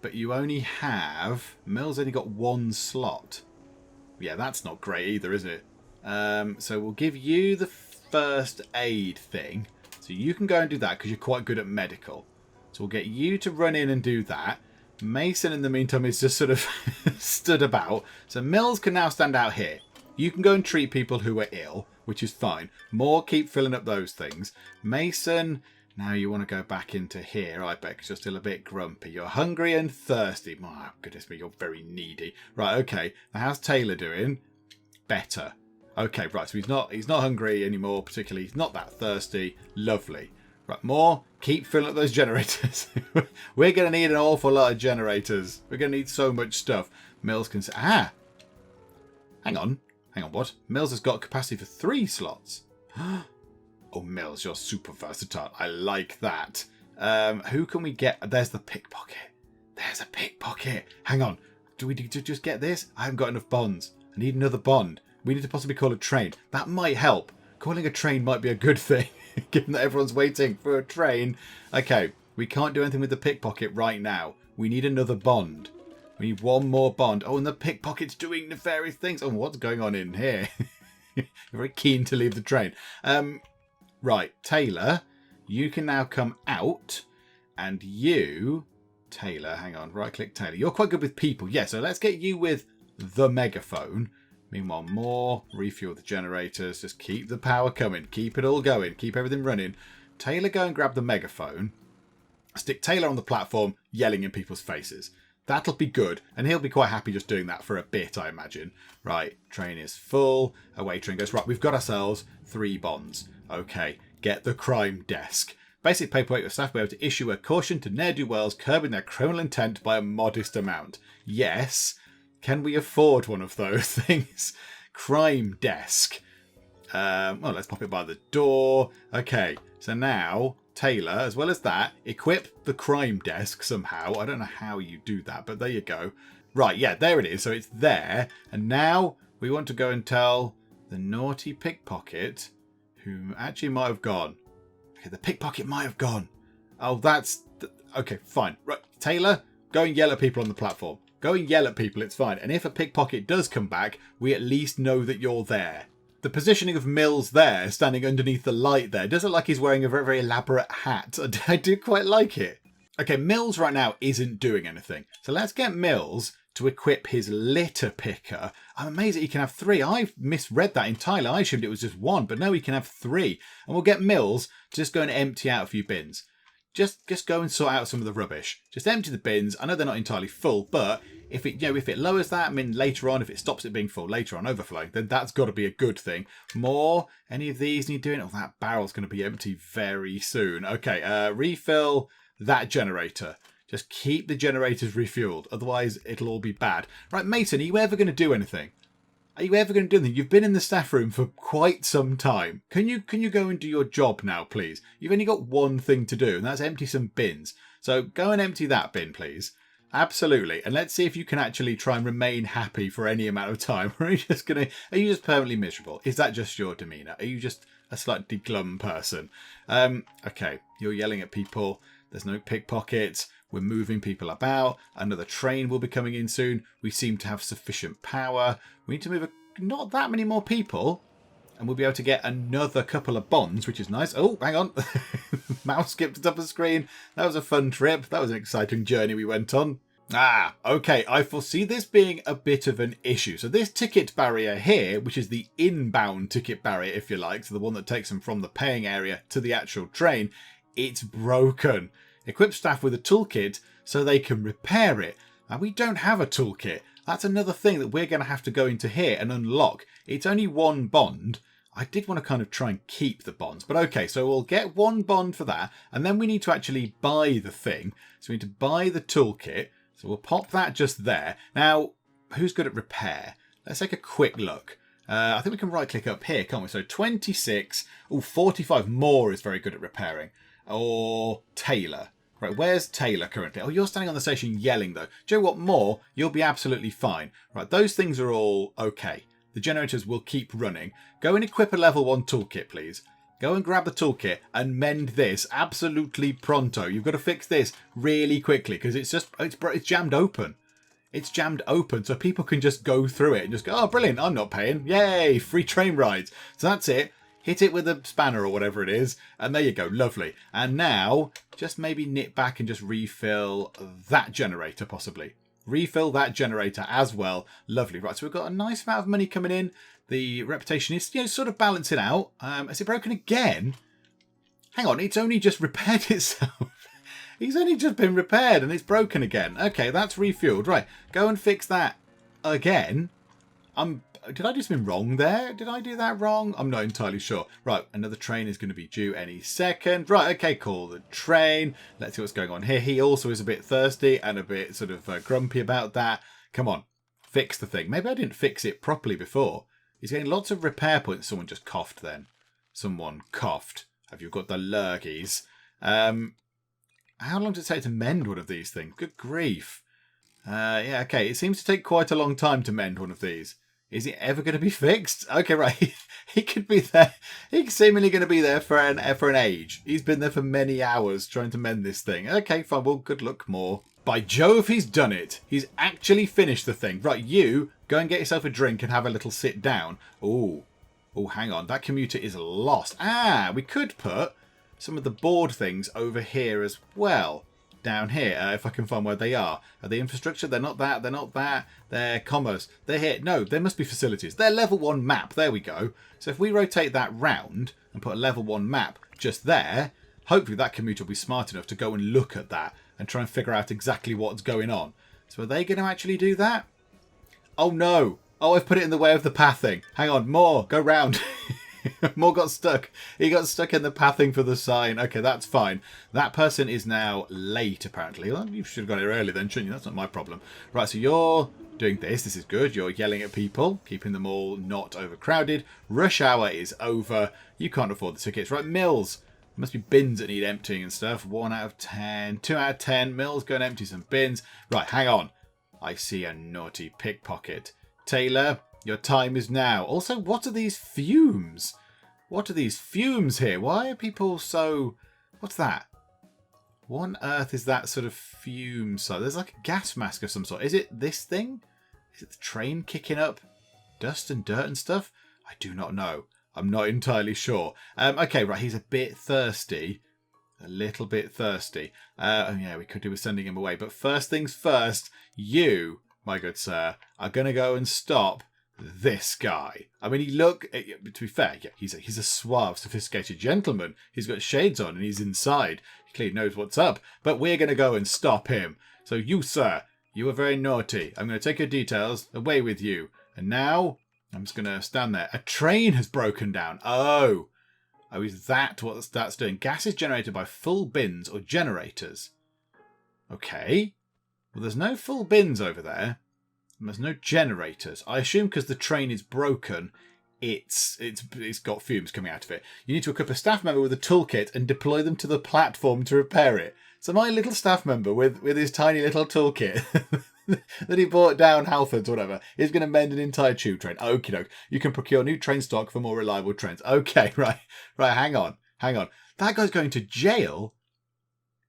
But you only have... Mills only got one slot. Yeah, that's not great either, is it? So we'll give you the first aid thing. So you can go and do that because you're quite good at medical. So we'll get you to run in and do that. Mason, in the meantime, is just sort of stood about. So Mills can now stand out here. You can go and treat people who are ill, which is fine. Moore, keep filling up those things. Mason, now you want to go back into here, I bet, because you're still a bit grumpy. You're hungry and thirsty. My goodness me, you're very needy. Right, okay. Now, how's Taylor doing? Better. Okay, right, so he's not hungry anymore, particularly. He's not that thirsty. Lovely. Right, Moore, keep filling up those generators. We're going to need an awful lot of generators. We're going to need so much stuff. Mills can say, hang on, what? Mills has got capacity for 3 slots. Oh, Mills, you're super versatile. I like that. Who can we get? There's the pickpocket. There's a pickpocket. Hang on. Do we just get this? I haven't got enough bonds. I need another bond. We need to possibly call a train. That might help. Calling a train might be a good thing, given that everyone's waiting for a train. Okay, we can't do anything with the pickpocket right now. We need another bond. We need one more bond. Oh, and the pickpocket's doing nefarious things. Oh, what's going on in here? You're very keen to leave the train. Right, Taylor, you can now come out. And you, Taylor, hang on, right-click Taylor. You're quite good with people. Yeah, so let's get you with the megaphone. Meanwhile, Moore, refuel the generators. Just keep the power coming. Keep it all going. Keep everything running. Taylor, go and grab the megaphone. Stick Taylor on the platform, yelling in people's faces. That'll be good. And he'll be quite happy just doing that for a bit, I imagine. Right, train is full. Away train goes. Right, we've got ourselves 3 bonds. Okay, get the crime desk. Basic paperwork, your staff will be able to issue a caution to ne'er-do-wells, curbing their criminal intent by a modest amount. Yes. Can we afford one of those things? Crime desk. Well, let's pop it by the door. Okay, so now, Taylor, as well as that, equip the crime desk somehow. I don't know how you do that, but there you go. Right, yeah, there it is. So it's there. And now we want to go and tell the naughty pickpocket who actually might have gone. Okay, the pickpocket might have gone. Oh, that's... Okay, fine. Right, Taylor, go and yell at people on the platform. Go and yell at people, it's fine. And if a pickpocket does come back, we at least know that you're there. The positioning of Mills there, standing underneath the light there, does look like he's wearing a very, very elaborate hat. I do quite like it. Okay, Mills right now isn't doing anything. So let's get Mills to equip his litter picker. I'm amazed that he can have 3. I've misread that entirely. I assumed it was just 1, but no, he can have 3. And we'll get Mills to just go and empty out a few bins. just go and sort out some of the rubbish. Just empty the bins. I know they're not entirely full, but if it lowers that, I mean, later on, if it stops it being full later on, overflowing, then that's got to be a good thing. More? Any of these need doing? Oh, that barrel's going to be empty very soon. Okay, refill that generator. Just keep the generators refueled, otherwise it'll all be bad. Right, Mason, are you ever going to do anything? Are you ever going to do anything? You've been in the staff room for quite some time. Can you go and do your job now, please? You've only got one thing to do, and that's empty some bins. So go and empty that bin, please. Absolutely. And let's see if you can actually try and remain happy for any amount of time. Or are you just permanently miserable? Is that just your demeanour? Are you just a slightly glum person? Okay, you're yelling at people. There's no pickpockets. We're moving people about. Another train will be coming in soon. We seem to have sufficient power. We need to move not that many more people. And we'll be able to get another couple of bonds, which is nice. Oh, hang on. Mouse skipped the top of the screen. That was a fun trip. That was an exciting journey we went on. Okay. I foresee this being a bit of an issue. So this ticket barrier here, which is the inbound ticket barrier, if you like, so the one that takes them from the paying area to the actual train, it's broken. Equip staff with a toolkit so they can repair it. Now, we don't have a toolkit. That's another thing that we're going to have to go into here and unlock. It's only one bond. I did want to kind of try and keep the bonds. But okay, so we'll get one bond for that. And then we need to actually buy the thing. So we need to buy the toolkit. So we'll pop that just there. Now, who's good at repair? Let's take a quick look. I think we can right click up here, can't we? So 26. 45 more is very good at repairing. Or Taylor. Right, where's Taylor currently? Oh, you're standing on the station yelling, though. Do you know what? More, you'll be absolutely fine. Right, those things are all okay. The generators will keep running. Go and equip a level 1 toolkit, please. Go and grab the toolkit and mend this absolutely pronto. You've got to fix this really quickly because it's jammed open. It's jammed open, so people can just go through it and just go, oh, brilliant, I'm not paying. Yay, free train rides. So that's it. Hit it with a spanner or whatever it is. And there you go. Lovely. And now just maybe nip back and just refill that generator possibly. Refill that generator as well. Lovely. Right. So we've got a nice amount of money coming in. The reputation is, sort of balancing out. Is it broken again? Hang on. It's only just repaired itself. It's only just been repaired and it's broken again. Okay. That's refueled. Right. Go and fix that again. Did I do something wrong there? Did I do that wrong? I'm not entirely sure. Right, another train is going to be due any second. Right, okay, call the train. Let's see what's going on here. He also is a bit thirsty and a bit sort of grumpy about that. Come on, fix the thing. Maybe I didn't fix it properly before. He's getting lots of repair points. Someone just coughed then. Someone coughed. Have you got the lurgies? How long does it take to mend one of these things? Good grief. Yeah, okay, it seems to take quite a long time to mend one of these. Is it ever going to be fixed? Okay, right. He could be there. He's seemingly going to be there for an age. He's been there for many hours trying to mend this thing. Okay, fine. Well, good luck more. By Jove, he's done it. He's actually finished the thing. Right, you go and get yourself a drink and have a little sit down. Oh, hang on. That commuter is lost. We could put some of the board things over here as well. Down here, if I can find where they are. Are they infrastructure? They're not that. They're not that. They're commerce. They're here. No, they must be facilities. They're level 1 map. There we go. So if we rotate that round and put a level 1 map just there, hopefully that commuter will be smart enough to go and look at that and try and figure out exactly what's going on. So are they going to actually do that? Oh no. Oh, I've put it in the way of the pathing. Hang on, more. Go round. More got stuck. He got stuck in the pathing for the sign. Okay, that's fine. That person is now late, apparently. Well, you should have got here early then, shouldn't you? That's not my problem. Right, so you're doing this. This is good. You're yelling at people, keeping them all not overcrowded. Rush hour is over. You can't afford the tickets. Right, Mills. There must be bins that need emptying and stuff. 1 out of 10. 2 out of 10. Mills, go and empty some bins. Right, hang on. I see a naughty pickpocket. Taylor, your time is now. Also, what are these fumes? What are these fumes here? Why are people so... What's that? What on earth is that sort of fume? So there's like a gas mask of some sort. Is it this thing? Is it the train kicking up dust and dirt and stuff? I do not know. I'm not entirely sure. Okay, right. He's a bit thirsty. A little bit thirsty. Oh yeah, we could do with sending him away. But first things first, you, my good sir, are going to go and stop this guy. I mean, to be fair, yeah, he's a suave, sophisticated gentleman. He's got shades on and he's inside. He clearly knows what's up. But we're going to go and stop him. So you, sir, you were very naughty. I'm going to take your details. Away with you. And now, I'm just going to stand there. A train has broken down. Oh, is that what that's doing? Gas is generated by full bins or generators. Okay. Well, there's no full bins over there. And there's no generators. I assume because the train is broken, it's got fumes coming out of it. You need to equip a staff member with a toolkit and deploy them to the platform to repair it. So my little staff member with his tiny little toolkit that he bought down Halfords or whatever is going to mend an entire tube train. Okie doke. You can procure new train stock for more reliable trains. Okay, right. Hang on. That guy's going to jail.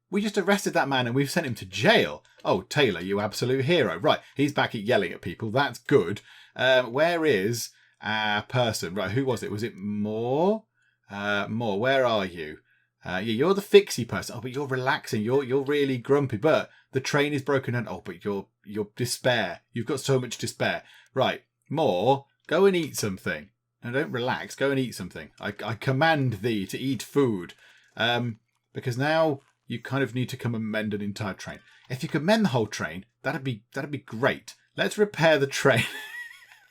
We just arrested that man and we've sent him to jail. Oh, Taylor, you absolute hero. Right, he's back at yelling at people. That's good. Where is our person? Right, who was it? Was it Moore? Moore, where are you? Yeah, you're the fixie person. Oh, but you're relaxing. You're really grumpy. But the train is broken down. Oh, but you're despair. You've got so much despair. Right, Moore, go and eat something. No, don't relax. Go and eat something. I command thee to eat food. Because now you kind of need to come and mend an entire train. If you could mend the whole train, that'd be great. Let's repair the train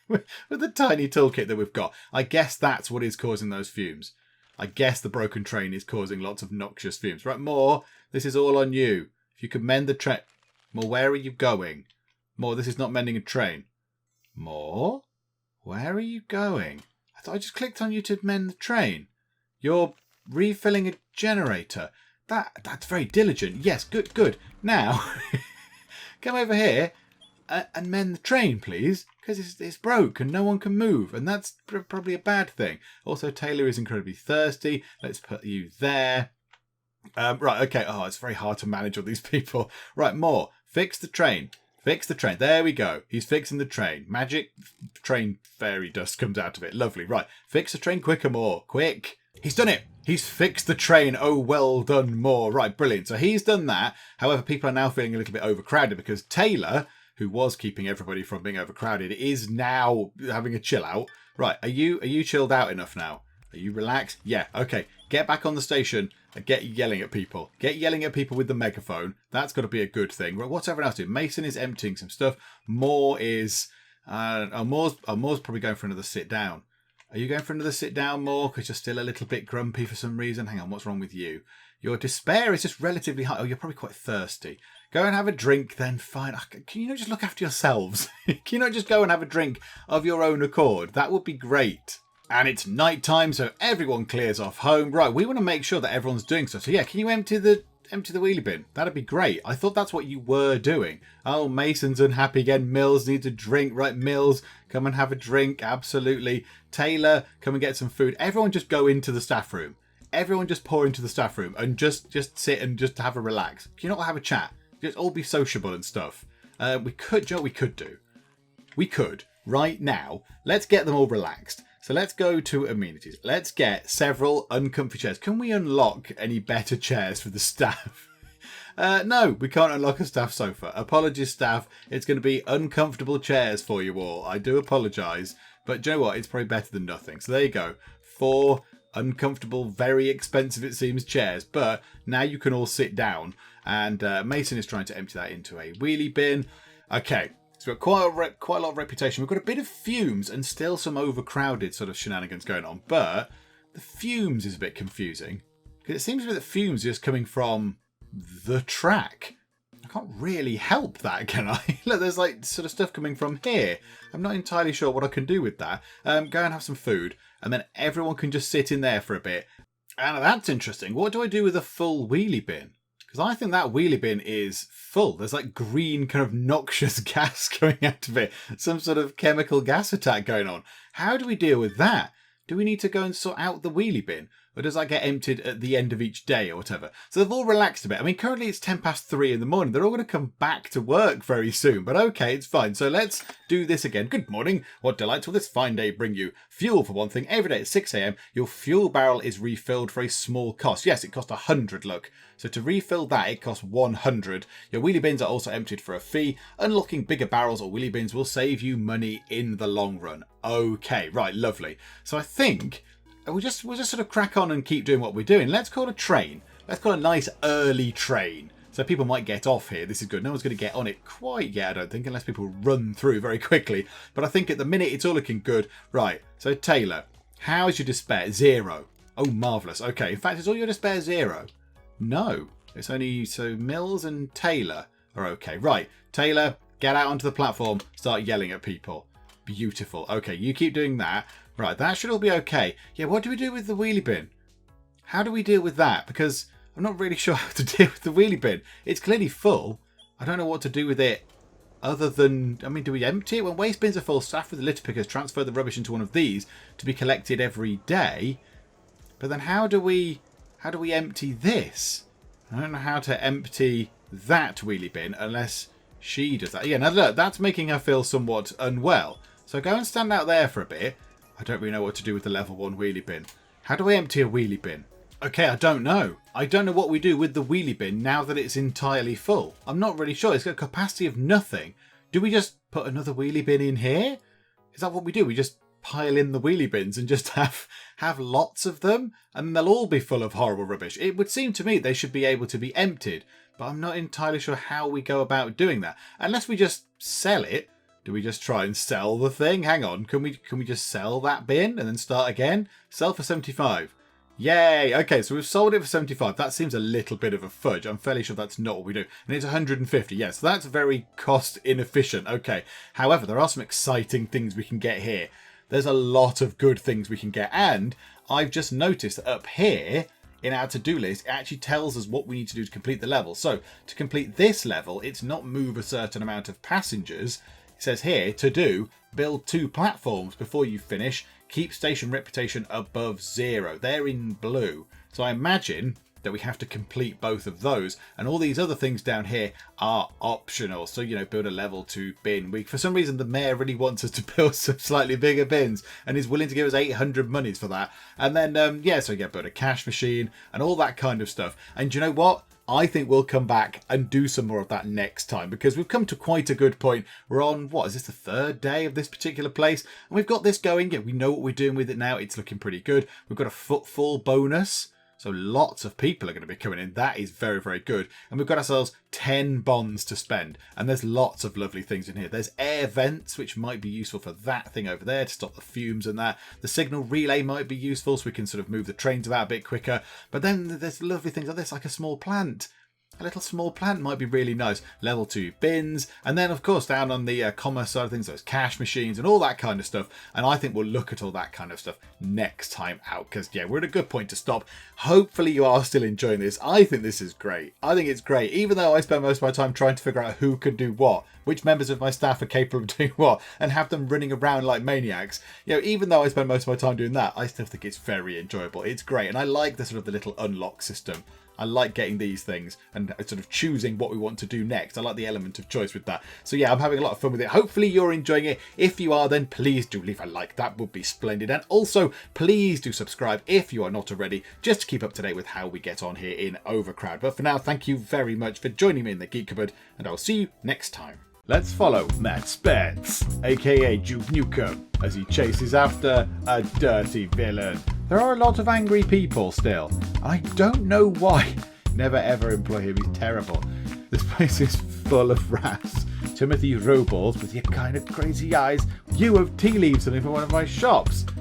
with the tiny toolkit that we've got. I guess that's what is causing those fumes. I guess the broken train is causing lots of noxious fumes. Right, Moore, this is all on you. If you could mend the train... Moore, where are you going? Moore, this is not mending a train. Moore? Where are you going? I thought I just clicked on you to mend the train. You're refilling a generator. That's very diligent. Yes, good. Now, come over here and mend the train, please. Because it's broke and no one can move. And that's probably a bad thing. Also, Taylor is incredibly thirsty. Let's put you there. Right, okay. Oh, it's very hard to manage all these people. Right, Moore, fix the train. Fix the train. There we go. He's fixing the train. Magic train fairy dust comes out of it. Lovely. Right, fix the train quicker, Moore. Quick. He's done it. He's fixed the train. Oh, well done, Moore. Right, brilliant. So he's done that. However, people are now feeling a little bit overcrowded because Taylor, who was keeping everybody from being overcrowded, is now having a chill out. Right, are you chilled out enough now? Are you relaxed? Yeah, okay. Get back on the station and get yelling at people. Get yelling at people with the megaphone. That's got to be a good thing. Right, what's everyone else doing? Mason is emptying some stuff. Moore is... Moore's probably going for another sit down. Are you going for another sit down, Moore? Because you're still a little bit grumpy for some reason. Hang on, what's wrong with you? Your despair is just relatively high. Oh, you're probably quite thirsty. Go and have a drink, then fine. Can you not just look after yourselves? Can you not just go and have a drink of your own accord? That would be great. And it's night time, so everyone clears off home. Right, we want to make sure that everyone's doing stuff. So yeah, can you empty the wheelie bin? That'd be great. I thought that's what you were doing. Oh, Mason's unhappy again. Mills needs a drink. Right, Mills, come and have a drink. Absolutely. Taylor, come and get some food. Everyone just go into the staff room. Everyone just pour into the staff room and just sit and just have a relax. Can you not have a chat? Just all be sociable and stuff. Do you know what we could do? We could, right now, let's get them all relaxed. So let's go to amenities. Let's get several uncomfy chairs. Can we unlock any better chairs for the staff? No, we can't unlock a staff sofa. Apologies, staff. It's going to be uncomfortable chairs for you all. I do apologise. But do you know what? It's probably better than nothing. So there you go. 4 uncomfortable, very expensive, it seems, chairs. But now you can all sit down. And Mason is trying to empty that into a wheelie bin. Okay. So we've got quite a lot of reputation. We've got a bit of fumes and still some overcrowded sort of shenanigans going on. But the fumes is a bit confusing. Because it seems to be that fumes are just coming from the track. I can't really help that, can I? Look, there's like sort of stuff coming from here. I'm not entirely sure what I can do with that. Go and have some food. And then everyone can just sit in there for a bit. And that's interesting. What do I do with a full wheelie bin? Because I think that wheelie bin is full. There's like green kind of noxious gas coming out of it. Some sort of chemical gas attack going on. How do we deal with that? Do we need to go and sort out the wheelie bin? or does that get emptied at the end of each day or whatever? So they've all relaxed a bit. I mean, currently it's 3:10 in the morning. They're all going to come back to work very soon, but okay, it's fine. So let's do this again. Good morning. What delights will this fine day bring you? Fuel, for one thing. Every day at 6 a.m, your fuel barrel is refilled for a small cost. Yes, it cost 100, look. So to refill that, it costs 100. Your wheelie bins are also emptied for a fee. Unlocking bigger barrels or wheelie bins will save you money in the long run. Okay, right, lovely. So I think we'll just sort of crack on and keep doing what we're doing. Let's call a train. Let's call a nice early train. So people might get off here. This is good. No one's going to get on it quite yet, I don't think, unless people run through very quickly. But I think at the minute it's all looking good. Right, so Taylor, how is your despair? 0. Oh, marvellous. Okay, in fact, is all your despair 0? No, it's only, so Mills and Taylor are okay. Right, Taylor, get out onto the platform, start yelling at people. Beautiful. Okay, you keep doing that. Right, that should all be okay. Yeah, what do we do with the wheelie bin? How do we deal with that? Because I'm not really sure how to deal with the wheelie bin. It's clearly full. I don't know what to do with it other than, I mean, do we empty it? When waste bins are full, staff with the litter pickers transfer the rubbish into one of these to be collected every day. But then how do we empty this? I don't know how to empty that wheelie bin unless she does that. Yeah, now look, that's making her feel somewhat unwell. So go and stand out there for a bit. I don't really know what to do with the level 1 wheelie bin. How do I empty a wheelie bin? Okay, I don't know. I don't know what we do with the wheelie bin now that it's entirely full. I'm not really sure. It's got a capacity of nothing. Do we just put another wheelie bin in here? Is that what we do? We just pile in the wheelie bins and just have lots of them? And then they'll all be full of horrible rubbish. It would seem to me they should be able to be emptied. But I'm not entirely sure how we go about doing that. Unless we just sell it. Do we just try and sell the thing? Hang on. Can we just sell that bin and then start again? Sell for 75. Yay! Okay, so we've sold it for 75. That seems a little bit of a fudge. I'm fairly sure that's not what we do. And it's 150. Yes, so that's very cost inefficient. Okay. However, there are some exciting things we can get here. There's a lot of good things we can get. And I've just noticed that up here in our to-do list, it actually tells us what we need to do to complete the level. So to complete this level, it's not move a certain amount of passengers. It says here, to do, build 2 platforms before you finish. Keep station reputation above 0. They're in blue. So I imagine that we have to complete both of those. And all these other things down here are optional. So, you know, build a level 2 bin. For some reason, the mayor really wants us to build some slightly bigger bins and is willing to give us 800 monies for that. And then, so build a cash machine and all that kind of stuff. And you know what? I think we'll come back and do some more of that next time because we've come to quite a good point. We're on, what, is this the 3rd day of this particular place? And we've got this going. Yeah, we know what we're doing with it now. It's looking pretty good. We've got a footfall bonus. So lots of people are going to be coming in. That is very, very good. And we've got ourselves 10 bonds to spend. And there's lots of lovely things in here. There's air vents, which might be useful for that thing over there to stop the fumes and that. The signal relay might be useful so we can sort of move the trains about a bit quicker. But then there's lovely things like this, like a small plant. A little small plant might be really nice. Level 2 bins. And then, of course, down on the commerce side of things, those cash machines and all that kind of stuff. And I think we'll look at all that kind of stuff next time out. Because, yeah, we're at a good point to stop. Hopefully you are still enjoying this. I think this is great. I think it's great. Even though I spend most of my time trying to figure out who can do what, which members of my staff are capable of doing what, and have them running around like maniacs. You know, even though I spend most of my time doing that, I still think it's very enjoyable. It's great. And I like the sort of the little unlock system. I like getting these things and sort of choosing what we want to do next. I like the element of choice with that. So yeah, I'm having a lot of fun with it. Hopefully you're enjoying it. If you are, then please do leave a like. That would be splendid. And also, please do subscribe if you are not already, just to keep up to date with how we get on here in Overcrowd. But for now, thank you very much for joining me in the Geek Cupboard, and I'll see you next time. Let's follow Matt Spence, aka Duke Nukem, as he chases after a dirty villain. There are a lot of angry people still. I don't know why. Never ever employ him, he's terrible. This place is full of rats. Timothy Robles with your kind of crazy eyes. You have tea leaves something for one of my shops.